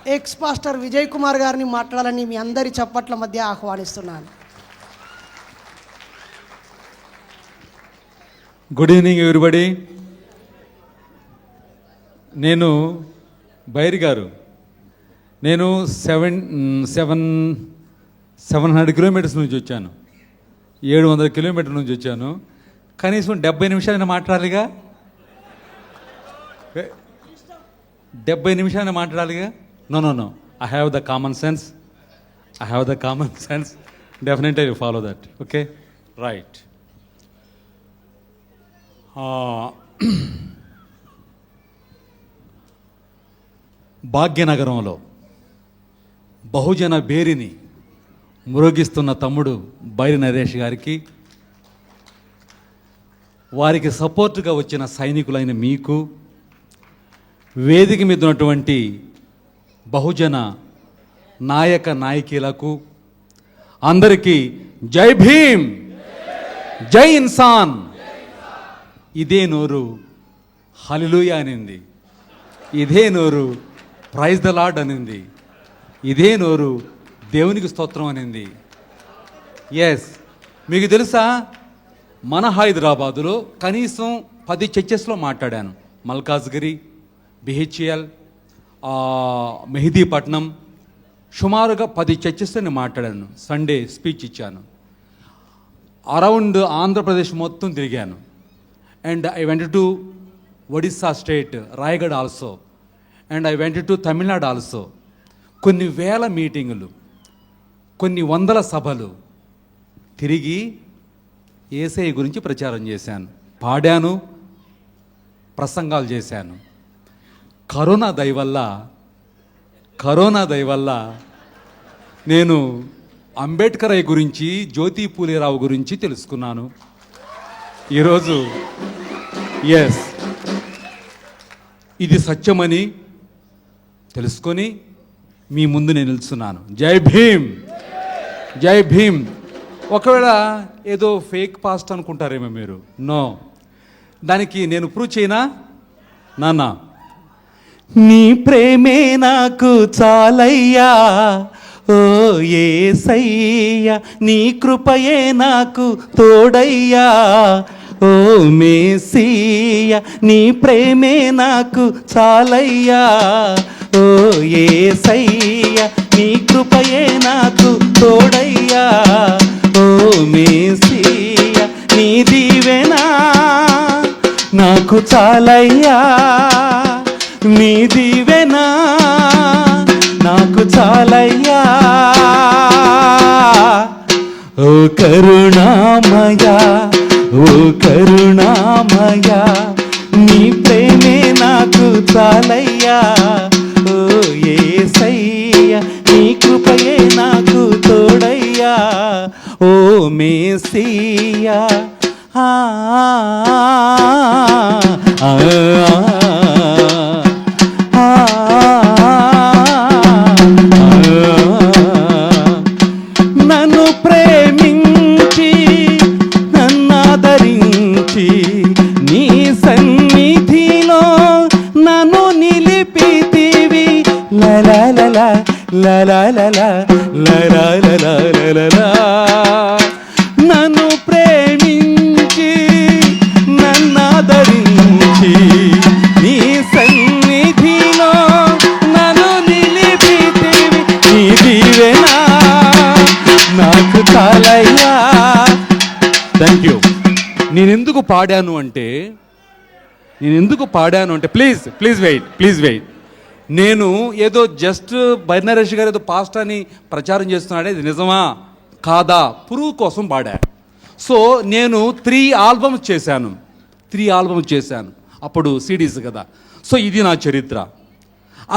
X pastor Vijay Kumar గారిని మాట్లాడాలని మీ అందరి చప్పట్ల మధ్య ఆహ్వానిస్తున్నాను. Good evening everybody. నేను బైరి గారు, నేను 700 కిలోమీటర్స్ నుంచి వచ్చాను, 700 కిలోమీటర్ల నుంచి వచ్చాను. కనీసం 70 నిమిషాలైనా మాట్లాడాలిగా, 70 నిమిషాలైనా మాట్లాడాలిగా. No, I have the common sense. Definitely I will follow that. Okay? Right. భాగ్యనగరంలో బహుజన బేరిని మురోగిస్తున్న తమ్ముడు బైరి నరేష్ గారికి, వారికి సపోర్టుగా వచ్చిన సైనికులైన మీకు, వేదిక మీద ఉన్నటువంటి బహుజన నాయక నాయకులకు అందరికీ జై భీమ్, జై ఇన్సాన్. ఇదే నోరు హల్లెలూయా అనింది, ఇదే నోరు ప్రైజ్ ద లార్డ్ అనింది, ఇదే నోరు దేవునికి స్తోత్రం అనింది. ఎస్, మీకు తెలుసా, మన హైదరాబాదులో కనీసం 10 చర్చెస్లో మాట్లాడాను. మల్కాజ్గిరి, బిహెచ్ఎల్, మెహదీపట్నం, సుమారుగా 10 చర్చెస్తో నేను మాట్లాడాను. సండే స్పీచ్ ఇచ్చాను. అరౌండ్ ఆంధ్రప్రదేశ్ మొత్తం తిరిగాను. And I went to Odisha state, Raigad also. And I went to Tamil Nadu also. కొన్ని వేల మీటింగులు, కొన్ని వందల సభలు తిరిగి యేసయ్య గురించి ప్రచారం చేశాను, పాడాను, ప్రసంగాలు చేశాను. కరోనా దయ వల్ల నేను అంబేద్కర్ గురించి, జ్యోతి పూలేరావు గురించి తెలుసుకున్నాను. ఈరోజు ఎస్, ఇది సత్యమని తెలుసుకొని మీ ముందు నేను నిలుస్తున్నాను. జై భీమ్, జై భీమ్. ఒకవేళ ఏదో ఫేక్ పాస్ట్ అనుకుంటారేమో మీరు. నో, దానికి నేను ప్రూవ్ చేయనా నాన్న? నీ ప్రేమే నాకు చాలయ్యా, ఓ యేసయ్యా, నీ కృపయే నాకు తోడయ్యా, ఓ మేసయ్యా, నీ ప్రేమే నాకు చాలయ్యా, ఓ యేసయ్యా, నీ కృపయే నాకు తోడయ్యా, ఓ మేసయ్యా, నీ దీవెనా నాకు చాలయ్యా, నీ దీవెనా నాకు చాలయ్యా, ఓ కరుణామయా, ఓ కరుణామయా, నీ ప్రేమే నాకు చాలయ్యా, ఓ యేసయ్యా, నీ కృపయే నాకు తోడయ్యా, ఓ మేసయ్యా. నన్ను ప్రేమించి నన్నాదరించి నీ సన్నిధిలో నన్ను నిలిపితివి, లలలలా లలలలా లలలలా. నన్ను ప్రేమించి నన్నాదరించి నీ సన్నిధిలో నన్ను నిలిపితివి, నీ దీవెనా నాకు చాలయ్యా. Thank you. నేను ఎందుకు పాడాను అంటే ప్లీజ్ వెయిట్. నేను ఏదో జస్ట్ బైరి నరేష్ గారు ఏదో పాస్ట్ అని ప్రచారం చేస్తున్నాడే, ఇది నిజమా కాదా ప్రూవ్ కోసం పాడా. సో నేను 3 ఆల్బమ్స్ చేశాను, అప్పుడు సిడీస్ కదా. సో ఇది నా చరిత్ర.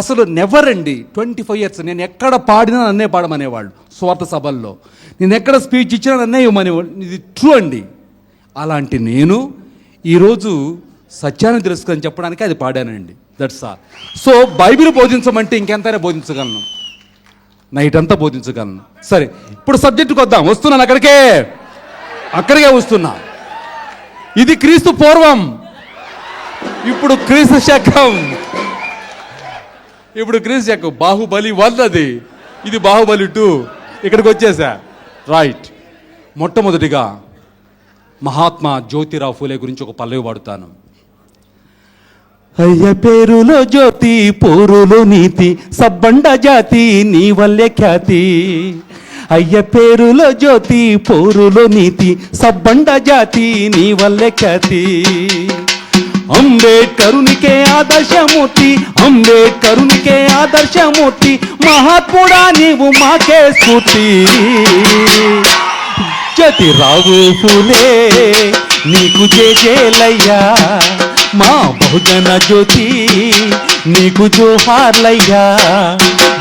అసలు నెవర్ అండి, 25 years నేను ఎక్కడ పాడినా నన్నే పాడమనేవాళ్ళు. స్వార్థ సభల్లో నేను ఎక్కడ స్పీచ్ ఇచ్చినా నన్నే ఇవ్వమనేవాళ్ళు. ఇది ట్రూ అండి. అలాంటి నేను ఈరోజు సత్యాన్ని తెలుసుకొని చెప్పడానికి అది పాడానండి. That's all. సో బైబిల్ బోధించమంటే ఇంకెంతైనా బోధించగలను, నైట్ అంతా బోధించగలను. సరే, ఇప్పుడు సబ్జెక్టుకి వద్దాం. వస్తున్నాను, అక్కడికే వస్తున్నా. ఇది క్రీస్తు పూర్వం, ఇప్పుడు క్రీస్తు శకం. ఇప్పుడు క్రీజ్ చెక్ బాహుబలి 1 అది, ఇది బాహుబలి 2. ఇక్కడికి వచ్చేసా. రైట్. మొట్టమొదటిగా మహాత్మా జ్యోతిరావు ఫూలే గురించి ఒక పల్లవి పాడుతాను. అయ్య పేరులో జ్యోతి, పోరులో నీతి, సబ్బండ జాతి నీ వల్లే ఖ్యాతి. అయ్య పేరులో జ్యోతి, పోరులో నీతి, సబ్బండ జాతి నీ వల్లే ఖ్యాతి. అంబేడ్కరునికే ఆదర్శమూర్తి, అంబేడ్కరునికే ఆదర్శమూర్తి, మహాత్ముడా నీవు మాకే స్ఫూర్తి. జ్యోతిరావు ఫూలే నీకు జేజేలయ్యా, మా బహుజన జ్యోతి నీకు జోహార్లయ్యా.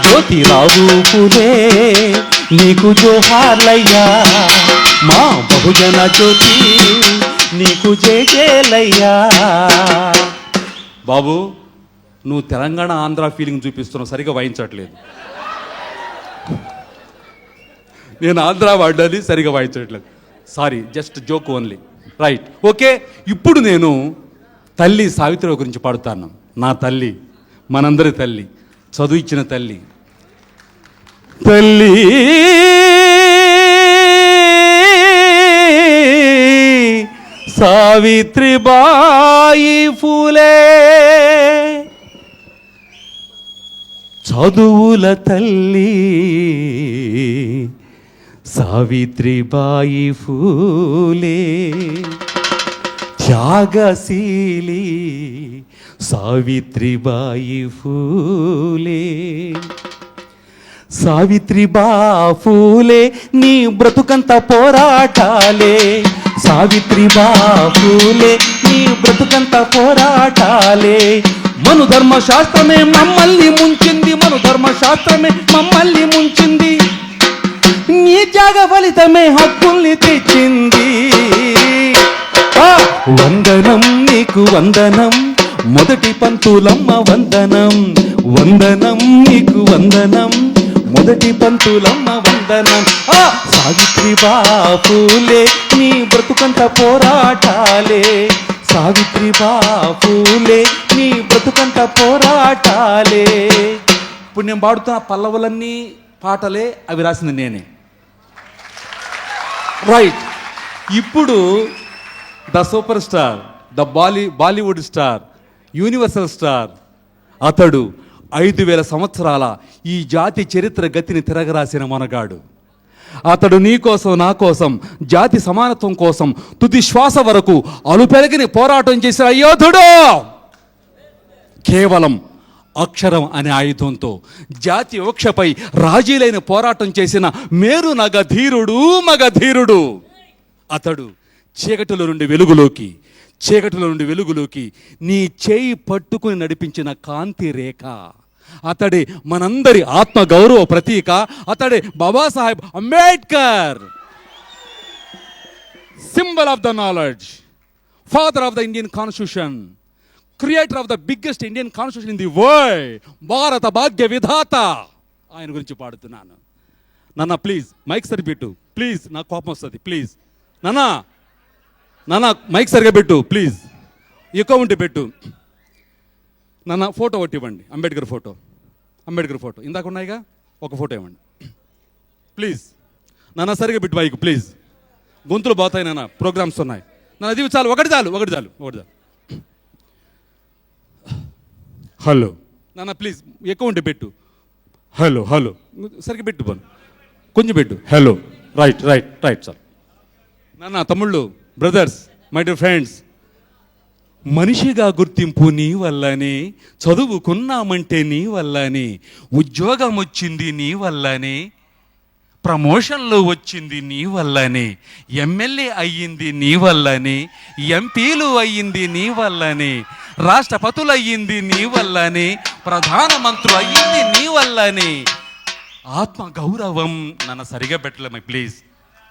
జ్యోతిరావు ఫూలే నీకు జోహార్లయ్యా, మా బహుజన జ్యోతి నీకు జేజేలయ్యా. బాబు, నువ్వు తెలంగాణ ఆంధ్ర ఫీలింగ్ చూపిస్తున్నావు, సరిగా వాయించట్లేదు. నేను ఆంధ్ర వాడాలి, సరిగా వాయించట్లేదు. Sorry, just joke only. Right, okay. ఇప్పుడు నేను తల్లి సావిత్రి గురించి పాడుతాను. నా తల్లి, మనందరి తల్లి, చదువు ఇచ్చిన తల్లి. తల్లి సావిత్రిబాయి ఫూలే, చదువుల తల్లి సావిత్రిబాయి ఫూలే, త్యాగశీలి సావిత్రిబాయి ఫూలే. సావిత్రిబా ఫూలే నీ బ్రతుకంత పోరాటాలే, సావిత్రిబా ఫూలే నీ బ్రతుకంత పోరాటాలే. మను ధర్మశాస్త్రమే మమ్మల్ని ముంచింది, మను ధర్మశాస్త్రమే మమ్మల్ని ముంచింది, నీ త్యాగ ఫలితమే హక్కుల్ని తెచ్చింది. వందనం నీకు వందనం, మొదటి పంతులమ్మ వందనం, వందనం నీకు వందనం, మొదటి పంతులమ్మ వందనం. సావిత్రిబా ఫూలే నీ బ్రతుకంత పోరాటాలే, సావిత్రిబా ఫూలే నీ బ్రతుకంత పోరాటాలే. ఇప్పుడు నేను పాడుతున్న పల్లవులన్నీ పాటలే, అవి రాసింది నేనే. రైట్. ఇప్పుడు the super star, the Bollywood star, universal star, అతడు 5,000 సంవత్సరాల ఈ జాతి చరిత్ర గతిని తిరగరాసిన మనగాడు. అతడు నీ కోసం, నా కోసం, జాతి సమానత్వం కోసం తుది శ్వాస వరకు అలుపెరగని పోరాటం చేసిన యోధుడు. కేవలం అక్షరం అనే ఆయుధంతో జాతి వివక్షపై రాజీలైన పోరాటం చేసిన మేరు నగధీరుడు, మగధీరుడు. అతడు చీకటిలో నుండి వెలుగులోకి, చీకటిలో నుండి వెలుగులోకి నీ చేయి పట్టుకుని నడిపించిన కాంతి రేఖ. అతడే మనందరి ఆత్మ గౌరవ ప్రతీక. అతడే Babasaheb Ambedkar. Symbol of the knowledge, father of the Indian constitution, creator of the biggest Indian constitution in the world, భారత భాగ్య విధాత. ఆయన గురించి పాడుతున్నాను. నాన్న ప్లీజ్ మైక్ సరి పెట్టు, ప్లీజ్, నాకు కోపం వస్తుంది, ప్లీజ్. నాన్న మైక్ సరిగా పెట్టు ప్లీజ్, ఎక్కువ ఉంటే పెట్టు. నాన్న ఫోటో ఒకటి ఇవ్వండి, అంబేద్కర్ ఫోటో, అంబేద్కర్ ఫోటో ఇందాక ఉన్నాయిగా, ఒక ఫోటో ఇవ్వండి ప్లీజ్. నాన్న సరిగా పెట్టు మైక్ ప్లీజ్, గొంతులు పోతాయి నాన్న, ప్రోగ్రామ్స్ ఉన్నాయి నాన్న. అది చాలు, ఒకటి చాలు. హలో నాన్న ప్లీజ్, ఎక్కువ ఉంటే పెట్టు. హలో సరిగ్గా పెట్టు, పను కొంచెం పెట్టు. Hello, right sir. నాన్న, తమ్ముళ్ళు, బ్రదర్స్, మై డియర్ ఫ్రెండ్స్, మనిషిగా గుర్తింపు నీ వల్లనే, చదువుకున్నామంటే నీ వల్లనే, ఉద్యోగం వచ్చింది నీ వల్లనే, ప్రమోషన్లు వచ్చింది నీ వల్లనే, ఎమ్మెల్యే అయ్యింది నీ వల్లనే, ఎంపీలు అయ్యింది నీ వల్లనే, రాష్ట్రపతులు అయ్యింది నీ వల్లనే, ప్రధానమంత్రులు అయ్యింది నీ వల్లనే. ఆత్మ గౌరవం నన్ను సరిగా పెట్టలేమ ప్లీజ్,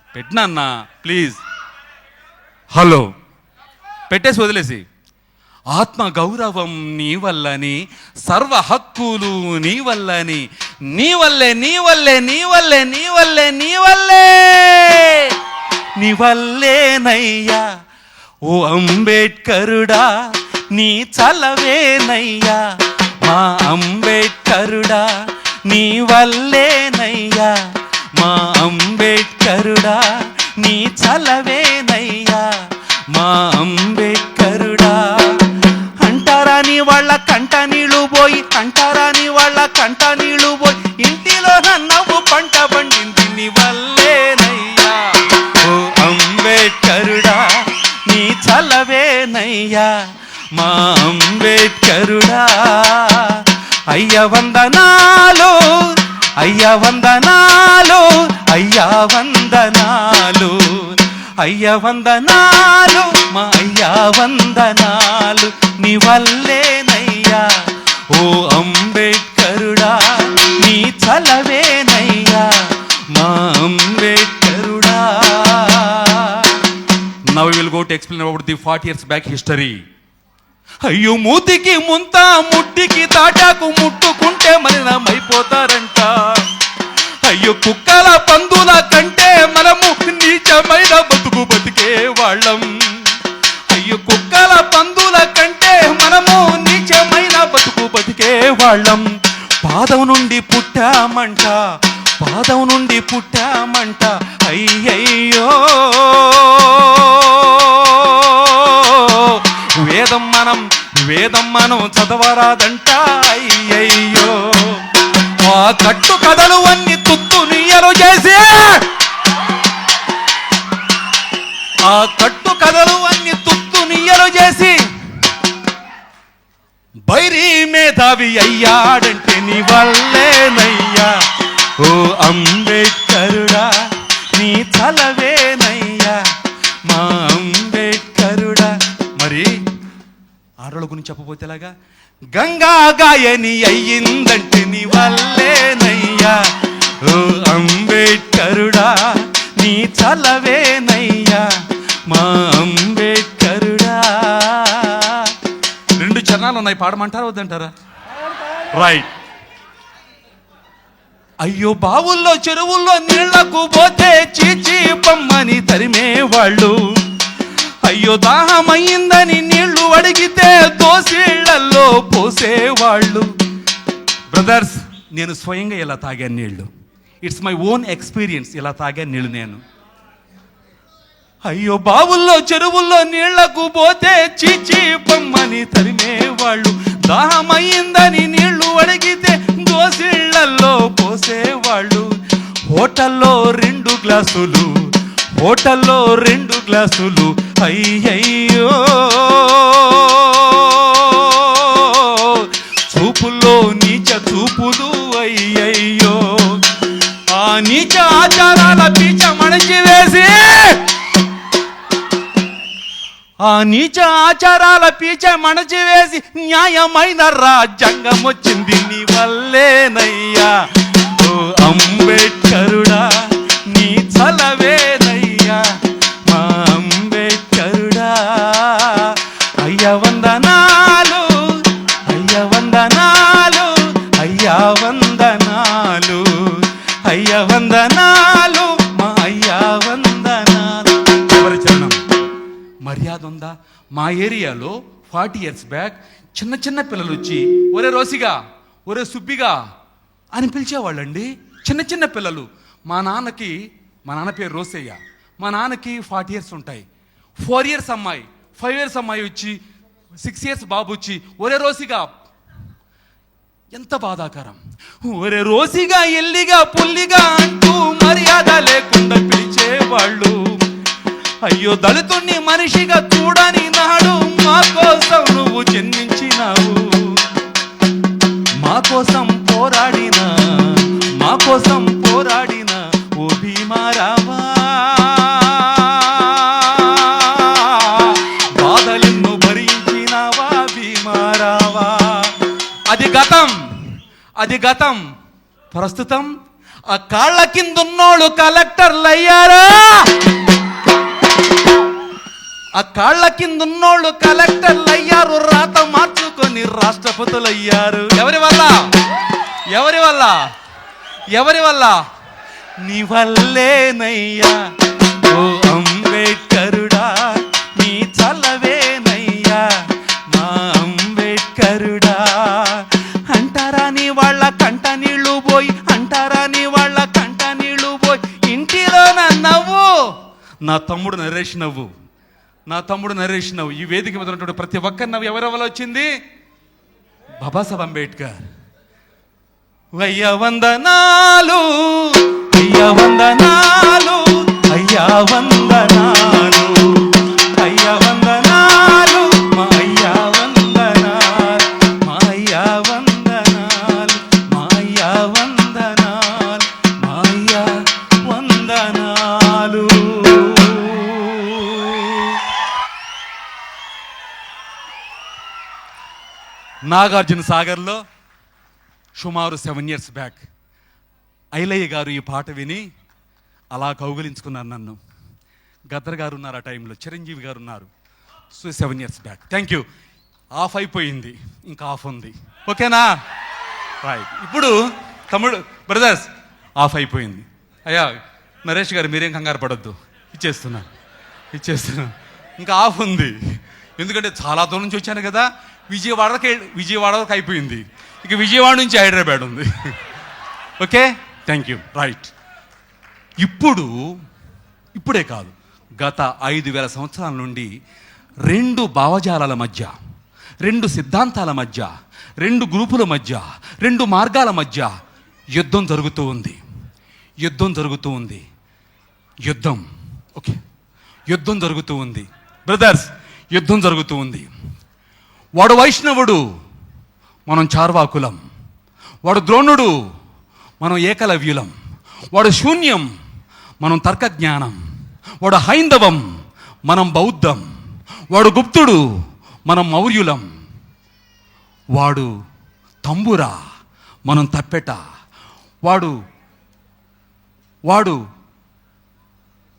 పెట్టినా ప్లీజ్. హలో పెట్టేసి వదిలేసి. ఆత్మ గౌరవం నీ వల్లని, సర్వ హక్కులు నీ వల్లని, నీ వల్లే నయ్యా ఓ అంబేడ్కరుడా, నీ చలవేనయ్యా మా అంబేడ్కరుడా నీ వల్లేనయ్యా, మా అంబేడ్కరుడా నీ చలవేనయ్యా, మా అంబేడ్కరుడా. అంటారాని వాళ్ళ కంట నీళ్ళు పోయి, అంటారాని వాళ్ళ కంట నీళ్ళు పోయి, ఇంటిలో నవ్వు పంట పండింది నీ వల్లేనయ్యా. ఓ అంబేడ్కరుడా నీ చలవేనయ్యా, మా అంబేడ్కరుడా. అయ్య వందనాలు, అయ్య వందనాలు, అయ్యా వందనాలు, అయ్య వందనాలు, మా అయ్యా వందనాలు నీ వల్లేనయ్యా. ఓ అంబేడ్కరుడా నీ చలవేనయ్యా, మా అంబేడ్కరుడా. Now we will go to explain about the 40 years back history. అయ్యో మూతికి ముంత ముట్టికి తాటాకు ముట్టుకుంటే మలినమైపోతారంట. అయ్యో కుక్కల పందుల కంటే మనము నీచమైన బతుకు బతికే వాళ్ళం. అయ్యో కుక్కల పందుల కంటే మనము నీచమైన బతుకు బతికే వాళ్ళం. పాదం నుండి పుట్టామంట, పాదం నుండి పుట్టామంట. అయ్యయ్యో వేదం మనం చదవరాదంట. అయ్యయ్యో ఆ కట్టు కథలు అన్ని తుత్తు నియ్యలు చేసి, ఆ కట్టు కథలు అన్ని తుత్తు నియ్యలు చేసి బైరీ మేధావి అయ్యాడంటే నీ వల్లేనయ్యా. ఓ అంబేడ్కరుడా నీ చలవేనయ్యా, మా అంబేడ్కరుడా. మరి ఆడోళ్ళ గురించి చెప్పబోతే ఎలాగా? గంగా గాయని అయ్యిందంటే నీ వల్లేనయ్యా. ఓ అంబేడ్కరుడా నీ చలవేనయ్యా, మా అంబేడ్కరుడా. 2 చరణాలు ఉన్నాయి, పాడమంటారా వద్దంటారా? రైట్. అయ్యో బావుల్లో చెరువుల్లో నీళ్లకు పోతే చీచి పమ్మని తరిమేవాళ్ళు. అయ్యో దాహమయ్యిందని నీళ్లు అడిగితే దోసిళ్లలో పోసేవాళ్ళు. బ్రదర్స్, నేను స్వయంగా ఇలా తాగాను నీళ్లు. It's my own experience. ఇలా తాగాను నీళ్లు నేను. అయ్యో బావుల్లో చెరువుల్లో నీళ్లకు పోతే చీచి పమ్మని తరిమేవాళ్ళు. దాహమయ్యిందని నీళ్లు అడిగితే దోసిళ్లలో పోసేవాళ్ళు. హోటల్లో 2 గ్లాసులు, హోటల్లో 2 గ్లాసులు. అయ్యయ్యో చూపుల్లో నీచ చూపులు. అయ్యయ్యో ఆ నీచ ఆచారాల పీచ మణిచివేసి, ఆ నీచ ఆచారాల పీచ మణచివేసి న్యాయమైన రాజ్యాంగం వచ్చింది నీ వల్లేనయ్యా. ఓ అంబేడ్కరుడా నీ చలవేనయ్యా, మా అంబేడ్కరుడా. అయ్య వందనాలు, అయ్య వందనాలు, అయ్యా వందనాలు, అయ్య వందనాలు, మా అయ్యా వందనాలు. ఎవరి చరణం? మర్యాద ఉందా? మా ఏరియాలో 40 years బ్యాక్ చిన్న చిన్న పిల్లలు వచ్చి ఒరే రోసిగా, ఒరే సుబ్బిగా అని పిలిచేవాళ్ళండి. చిన్న చిన్న పిల్లలు. మా నాన్న పేరు రోసయ్య. మా నాన్నకి 40 years ఉంటాయి. 4 years అమ్మాయి, 5 years అమ్మాయి వచ్చి, 6 years బాబు వచ్చి ఒరే రోసిగా. ఎంత బాధాకరం! ఒరే రోసిగా, ఎల్లిగా, పుల్లిగా అంటూ మర్యాద లేకుండా పిలిచేవాళ్ళు. అయ్యో దళితుణ్ణి మనిషిగా చూడని నాడు మా కోసం నువ్వు జన్మించినావు. మా కోసం పోరాడినా, మా కోసం పోరాడినా ఓ భీమారావా. బాధలెన్నో భరించినావా భీమారావా. అది గతం, అది గతం. ప్రస్తుతం ఆ కాళ్ళ కిందున్నోళ్ళు కలెక్టర్లు అయ్యారా. ఆ కాళ్ళ కిందున్నోళ్ళు కలెక్టర్లు అయ్యారు. రాత మార్చుకొని రాష్ట్రపతులు అయ్యారు. ఎవరి వల్ల? ఎవరి వల్ల? ఎవరి వల్ల? నీ వల్లేనయ్యా. ఓ అంబేడ్కరుడా నీ చలవేనయ్యా, మా అంబేడ్కరుడా. నా తమ్ముడు నరేష్ నవ్వు, నా తమ్ముడు నరేష్ నవ్వు. ఈ వేదిక మీద ఉన్నటువంటి ప్రతి ఒక్కరి నవ్వు ఎవరెవరు వచ్చింది? బాబాసాహెబ్ అంబేద్కర్. అయ్యా వందనాలు, అయ్యా వందనాలు, అయ్యా వందనాలు, అయ్యా వందనాలు, మా అయ్యా వందనాలు, మా అయ్యా వందనాలు, మా అయ్యా వందనాలు, మా అయ్యా వందనాలు. నాగార్జున సాగర్లో సుమారు 7 years బ్యాక్ ఐలయ్య గారు ఈ పాట విని అలా కౌగిలించుకున్నారు నన్ను. గద్దర్ గారు ఉన్నారు ఆ టైంలో, చిరంజీవి గారు ఉన్నారు. So 7 years back. Thank you. Of అయిపోయింది, ఇంకా ఆఫ్ ఉంది. ఓకేనా? రైట్. ఇప్పుడు తమ్ముడు బ్రదర్స్ ఆఫ్ అయిపోయింది. అయ్యా నరేష్ గారు మీరేం కంగారు పడొద్దు, ఇచ్చేస్తున్నాను. ఇంకా ఆఫ్ ఉంది. ఎందుకంటే చాలా దూరం నుంచి వచ్చాను కదా. విజయవాడ వరకు అయిపోయింది. ఇక విజయవాడ నుంచి హైదరాబాద్ ఉంది. Okay, thank you. రైట్. ఇప్పుడే కాదు, గత 5,000 సంవత్సరాల నుండి 2 భావజాలాల మధ్య, 2 సిద్ధాంతాల మధ్య, 2 గ్రూపుల మధ్య, 2 మార్గాల మధ్య యుద్ధం జరుగుతూ ఉంది. ఓకే, యుద్ధం జరుగుతూ ఉంది బ్రదర్స్, యుద్ధం జరుగుతూ ఉంది. వాడు వైష్ణవుడు, మనం చార్వాకులం. వాడు ద్రోణుడు, మనం ఏకలవ్యులం. వాడు శూన్యం, మనం తర్కజ్ఞానం. వాడు హైందవం, మనం బౌద్ధం. వాడు గుప్తుడు, మనం మౌర్యులం. వాడు తంబురా, మనం తప్పెట. వాడు వాడు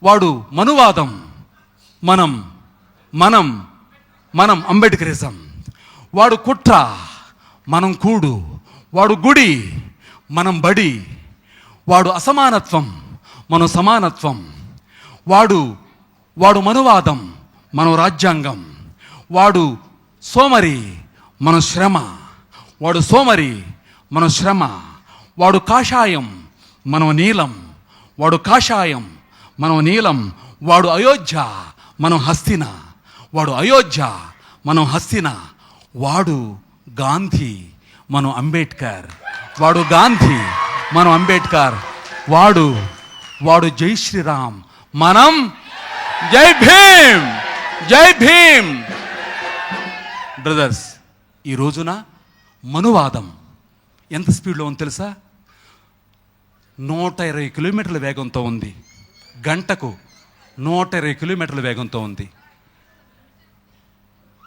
వాడు మనువాదం, మనం అంబేద్కరిజం. వాడు కుట్ర, మనం కూడు. వాడు గుడి, మనం బడి. వాడు అసమానత్వం, మనం సమానత్వం. వాడు మనువాదం, మనం రాజ్యాంగం. వాడు సోమరి, మన శ్రమ. వాడు కాషాయం, మనం నీలం. వాడు అయోధ్య, మనం హస్తిన. వాడు గాంధీ, మనం అంబేద్కర్. వాడు జై శ్రీరామ్, మనం జై భీమ్. బ్రదర్స్, ఈ రోజున మనువాదం ఎంత స్పీడ్లో ఉంది తెలుసా? 120 కిలోమీటర్ల వేగంతో ఉంది. గంటకు 120 కిలోమీటర్ల వేగంతో ఉంది.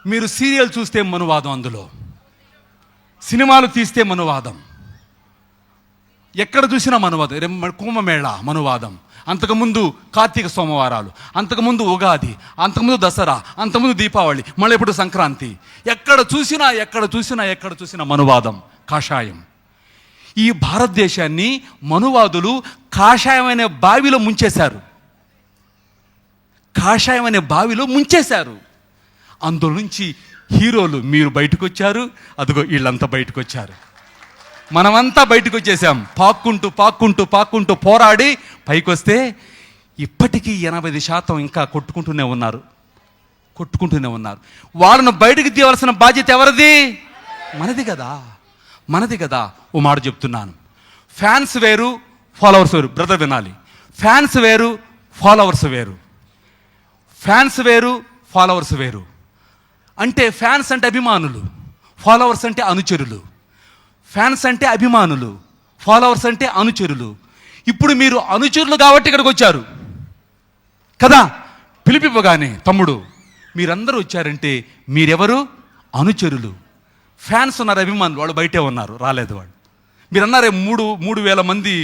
మీరు సీరియల్ చూస్తే మనువాదం, అందులో సినిమాలు తీస్తే మనువాదం, ఎక్కడ చూసినా మనువాదం. కుంభమేళ మనువాదం, అంతకుముందు కార్తీక సోమవారాలు, అంతకుముందు ఉగాది, అంతకుముందు దసరా, అంతకుముందు దీపావళి, మళ్ళీ ఇప్పుడు సంక్రాంతి. ఎక్కడ చూసినా మనువాదం, కాషాయం. ఈ భారతదేశాన్ని మనువాదులు కాషాయం అనే బావిలో ముంచేశారు. అందులో నుంచి హీరోలు మీరు బయటకు వచ్చారు, అదిగో వీళ్ళంతా బయటకు వచ్చారు. మనమంతా బయటకు వచ్చేసాం. పాక్కుంటూ పోరాడి పైకి వస్తే ఇప్పటికీ 80% ఇంకా కొట్టుకుంటూనే ఉన్నారు. వాళ్ళను బయటకు తీయవలసిన బాధ్యత ఎవరిది? మనది కదా. ఓ మాట చెప్తున్నాను, ఫ్యాన్స్ వేరు, ఫాలోవర్స్ వేరు. బ్రదర్ వినాలి. ఫ్యాన్స్ వేరు, ఫాలోవర్స్ వేరు. అంటే ఫ్యాన్స్ అంటే అభిమానులు, ఫాలోవర్స్ అంటే అనుచరులు. ఇప్పుడు మీరు అనుచరులు కాబట్టి ఇక్కడికి వచ్చారు కదా. పిలిపివ్వగానే తమ్ముడు మీరందరూ వచ్చారంటే మీరెవరు? అనుచరులు. ఫ్యాన్స్ ఉన్నారు, అభిమానులు, వాళ్ళు బయటే ఉన్నారు, రాలేదు వాళ్ళు. మీరు అన్నారే 3,000 మంది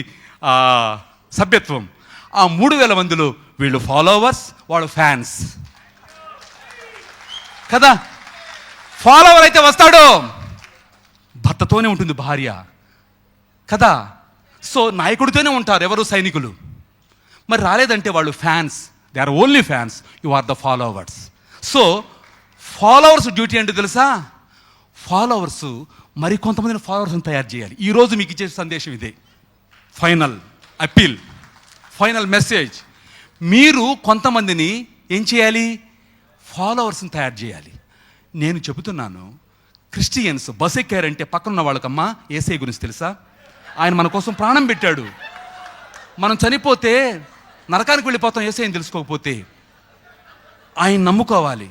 సభ్యత్వం. ఆ 3,000 మందిలో వీళ్ళు ఫాలోవర్స్, వాళ్ళు ఫ్యాన్స్ కదా. ఫాలోవర్ అయితే వస్తాడు, భర్తతోనే ఉంటుంది భార్య కదా. సో నాయకుడితోనే ఉంటారు ఎవరు? సైనికులు. మరి రాలేదంటే వాళ్ళు fans. They are only fans. You are the followers. So followers duty ఏంటో తెలుసా? ఫాలోవర్స్ మరి కొంతమందిని ఫాలోవర్స్ని తయారు చేయాలి. ఈరోజు మీకు ఇచ్చే సందేశం ఇదే. Final appeal, final message. మీరు కొంతమందిని ఏం చేయాలి? ఫాలోవర్స్ని తయారు చేయాలి. నేను చెబుతున్నాను, క్రిస్టియన్స్ బస్ ఎక్కారంటే పక్కనున్న వాళ్ళకమ్మా యేసయ్య గురించి తెలుసా? ఆయన మన కోసం ప్రాణం పెట్టాడు. మనం చనిపోతే నరకానికి వెళ్ళిపోతాం యేసయ్యని తెలుసుకోకపోతే. ఆయన నమ్ముకోవాలి,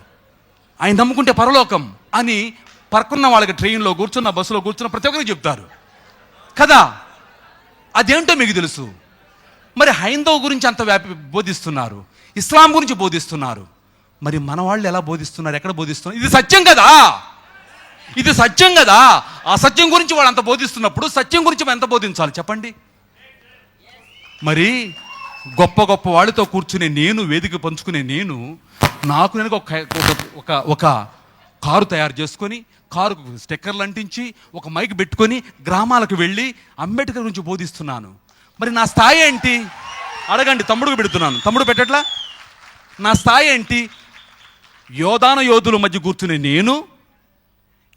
ఆయన నమ్ముకుంటే పరలోకం అని పక్కన్న వాళ్ళకి ట్రైన్లో కూర్చున్న, బస్సులో కూర్చున్న ప్రతి ఒక్కరికి చెప్తారు కదా. అదేంటో మీకు తెలుసు. మరి హైందవ గురించి అంత బోధిస్తున్నారు, ఇస్లాం గురించి బోధిస్తున్నారు. మరి మన వాళ్ళు ఎలా బోధిస్తున్నారు, ఎక్కడ బోధిస్తున్నారు? ఇది సత్యం కదా, ఇది సత్యం కదా. ఆ సత్యం గురించి వాళ్ళు అంత బోధిస్తున్నప్పుడు సత్యం గురించి మనం ఎంత బోధించాలి చెప్పండి? మరి గొప్ప గొప్ప వాళ్ళతో కూర్చునే నేను, వేదిక పంచుకునే నేను, నాకు నేను ఒక కారు తయారు చేసుకొని, కారుకు స్టిక్కర్లు అంటించి, ఒక మైక్ పెట్టుకొని గ్రామాలకు వెళ్ళి అంబేద్కర్ గురించి బోధిస్తున్నాను. మరి నా స్థాయి ఏంటి అడగండి. తమ్ముడికి పెడుతున్నాను, తమ్ముడు పెట్టట్లా? నా స్థాయి ఏంటి? యోధాను యోధుల మధ్య కూర్చునే నేను,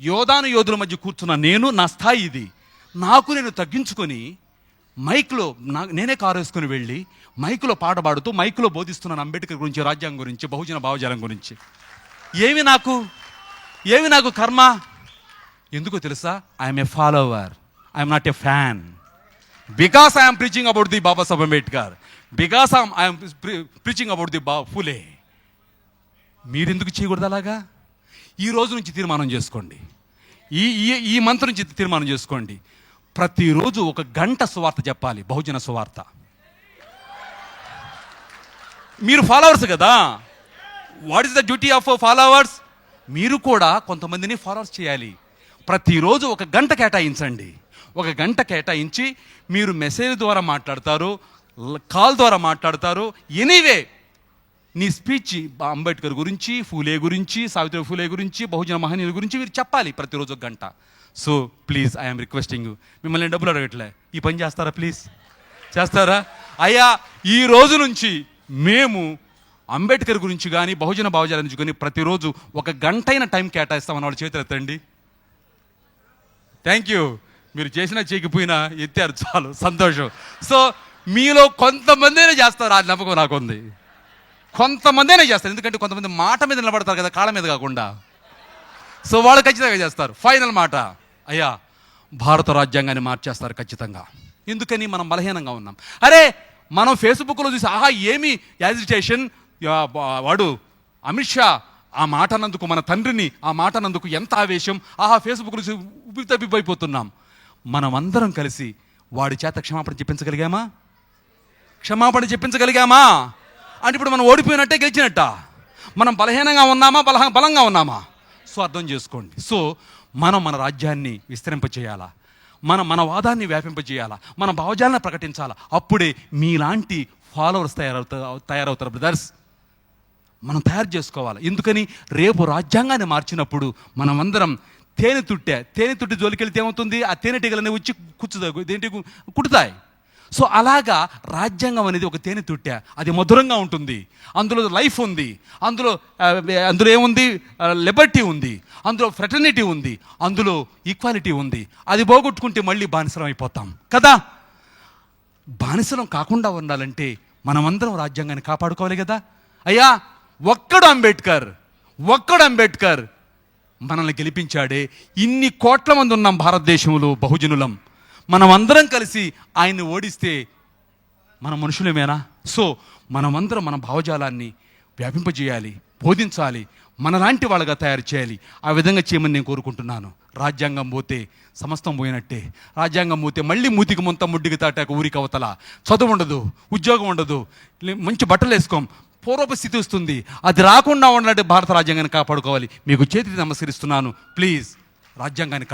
యోధాను యోధుల మధ్య కూర్చున్న నేను, నా స్థాయి ఇది. నాకు నేను తగ్గించుకొని మైక్లో నేనే కారు వేసుకొని వెళ్ళి మైక్లో పాట పాడుతూ మైక్లో బోధిస్తున్నాను అంబేద్కర్ గురించి, రాజ్యాంగం గురించి, బహుజన భావజాలం గురించి. ఏమి నాకు కర్మ? ఎందుకో తెలుసా? I'm a follower, I'm not a fan. Because I'm preaching about the Baba Saheb Ambedkar, because I'm preaching about the Phule. మీరెందుకు చేయకూడదు అలాగా? ఈ రోజు నుంచి తీర్మానం చేసుకోండి, ఈ మంత్ నుంచి తీర్మానం చేసుకోండి. ప్రతిరోజు 1 గంట సువార్త చెప్పాలి, బహుజన సువార్త. మీరు ఫాలోవర్స్ కదా. What is the duty of followers? మీరు కూడా కొంతమందిని ఫాలోవర్స్ చేయాలి. ప్రతిరోజు 1 గంట కేటాయించండి. 1 గంట కేటాయించి మీరు మెసేజ్ ద్వారా మాట్లాడతారు, కాల్ ద్వారా మాట్లాడతారు. ఎనీవే నీ స్పీచ్ అంబేద్కర్ గురించి, ఫూలే గురించి, సావిత్రి ఫూలే గురించి, బహుజన మహనీయుల గురించి మీరు చెప్పాలి ప్రతిరోజు 1 గంట. So please I'm requesting you. మిమ్మల్ని డబ్బులు అడగట్లే, ఈ పని చేస్తారా? ప్లీజ్ చేస్తారా? అయ్యా, ఈ రోజు నుంచి మేము అంబేద్కర్ గురించి కానీ, బహుజన భావజాల గురించి కానీ ప్రతిరోజు 1 గంటైన టైం కేటాయిస్తామన్న వాళ్ళు చేతులు ఎత్తండి. Thank you. మీరు చేసినా చేయకపోయినా ఎత్తారు, చాలు, సంతోషం. సో మీలో కొంతమందినే చేస్తారు, ఆ నమ్మకం నాకుంది. కొంతమందినే చేస్తారు, ఎందుకంటే కొంతమంది మాట మీద నిలబడతారు కదా, కాళ్ళ మీద కాకుండా. సో వాళ్ళు ఖచ్చితంగా చేస్తారు. ఫైనల్ మాట, అయ్యా భారత రాజ్యాంగాన్ని మార్చేస్తారు ఖచ్చితంగా. ఎందుకని? మనం బలహీనంగా ఉన్నాం. అరే మనం ఫేస్బుక్లో చూసి ఆహా ఏమి యాజిటేషన్, వాడు అమిత్ షా ఆ మాట అన్నందుకు, మన తండ్రిని ఆ మాట అన్నందుకు ఎంత ఆవేశం, ఆహా ఫేస్బుక్లో చూసి ఉబ్బి తబ్బిపోయిపోతున్నాం. మనం అందరం కలిసి వాడి చేత క్షమాపణ చెప్పించగలిగామా? అంటే ఇప్పుడు మనం ఓడిపోయినట్టే, గెలిచినట్ట? మనం బలహీనంగా ఉన్నామా, బలంగా ఉన్నామా? సో అర్థం చేసుకోండి. సో మనం మన రాజ్యాన్ని విస్తరింపచేయాలా, మన వాదాన్ని వ్యాపింపజేయాలా, మన భావజాలను ప్రకటించాలా. అప్పుడే మీలాంటి ఫాలోవర్స్ తయారవుతారు బ్రదర్స్. మనం తయారు చేసుకోవాలి. ఎందుకని? రేపు రాజ్యాంగాన్ని మార్చినప్పుడు మనం అందరం తేనె తుట్టి జోలికెళ్తే ఏమవుతుంది? ఆ తేనెటీగలనే వచ్చి కుట్టుతాయి. సో అలాగా రాజ్యాంగం అనేది ఒక తేనె తుట్టె, అది మధురంగా ఉంటుంది. అందులో లైఫ్ ఉంది, అందులో ఏముంది? లిబర్టీ ఉంది, అందులో ఫ్రెటర్నిటీ ఉంది, అందులో ఈక్వాలిటీ ఉంది. అది పోగొట్టుకుంటే మళ్ళీ బానిసలం అయిపోతాం కదా. బానిసలం కాకుండా ఉండాలంటే మనమందరం రాజ్యాంగాన్ని కాపాడుకోవాలి కదా. అయ్యా ఒక్కడు అంబేద్కర్ మనల్ని గెలిపించాడే. ఇన్ని కోట్ల మంది ఉన్నాం భారతదేశంలో బహుజనులం. మనం అందరం కలిసి ఆయన్ని ఓడిస్తే మన మనుషులమేనా? సో మనమందరం మన భావజాలాన్ని వ్యాపింపజేయాలి, బోధించాలి, మనలాంటి వాళ్ళగా తయారు చేయాలి. ఆ విధంగా చేయమని నేను కోరుకుంటున్నాను. రాజ్యాంగం పోతే సమస్తం పోయినట్టే. రాజ్యాంగం పోతే మళ్ళీ మూతికి ముంత ముడ్డికి తాటాక ఊరికి అవతల, చదువు ఉండదు, ఉద్యోగం ఉండదు, మంచి బట్టలు వేసుకోం, పూర్వపు స్థితి వస్తుంది. అది రాకుండా ఉండాలంటే భారత రాజ్యాంగాన్ని కాపాడుకోవాలి. మీకు చేతికి నమస్కరిస్తున్నాను. ప్లీజ్ రాజ్యాంగాన్ని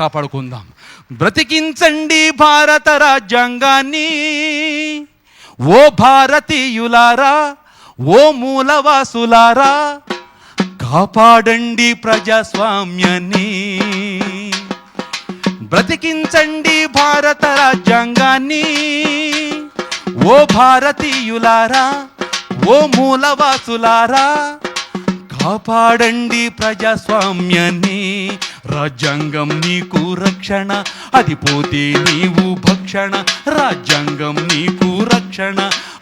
కాపాడుకుందాం. బ్రతికించండి భారత రాజ్యాంగాన్ని, ఓ భారతీయులారా, ఓ మూలవాసులారా, కాపాడండి ప్రజాస్వామ్యాన్ని. బ్రతికించండి భారత రాజ్యాంగాన్ని, ఓ భారతీయులారా, ఓ మూలవాసులారా, కాపాడండి ప్రజాస్వామ్యాన్ని. రాజ్యాంగం నీకు రక్షణ, అది పోతే నీవు భక్షణ. రాజ్యాంగం నీకు రక్షణ,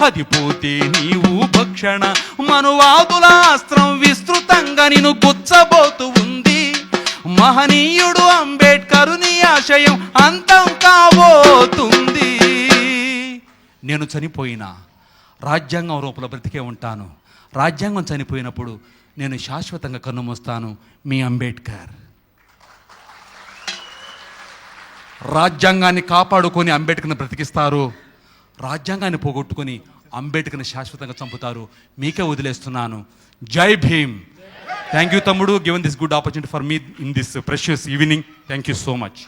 అది పోతే నీవు భక్షణ మనువాదుల అస్త్రం విస్తృతంగా నిన్ను గుచ్చబోతు ఉంది. మహనీయుడు అంబేద్కరుని ఆశయం అంతం కాబోతుంది. నేను చనిపోయినా రాజ్యాంగం రూపంలో బ్రతికే ఉంటాను. రాజ్యాంగం చనిపోయినప్పుడు నేను శాశ్వతంగా కన్నుమూస్తాను. మీ అంబేద్కర్. రాజ్యాంగాన్ని కాపాడుకొని అంబేద్కర్ని బ్రతికిస్తారు, రాజ్యాంగాన్ని పోగొట్టుకొని అంబేద్కర్ని శాశ్వతంగా చంపుతారు. మీకే వదిలేస్తున్నాను. జై భీమ్. థ్యాంక్ యూ తమ్ముడు, given this good opportunity for me in this precious evening. Thank you so much.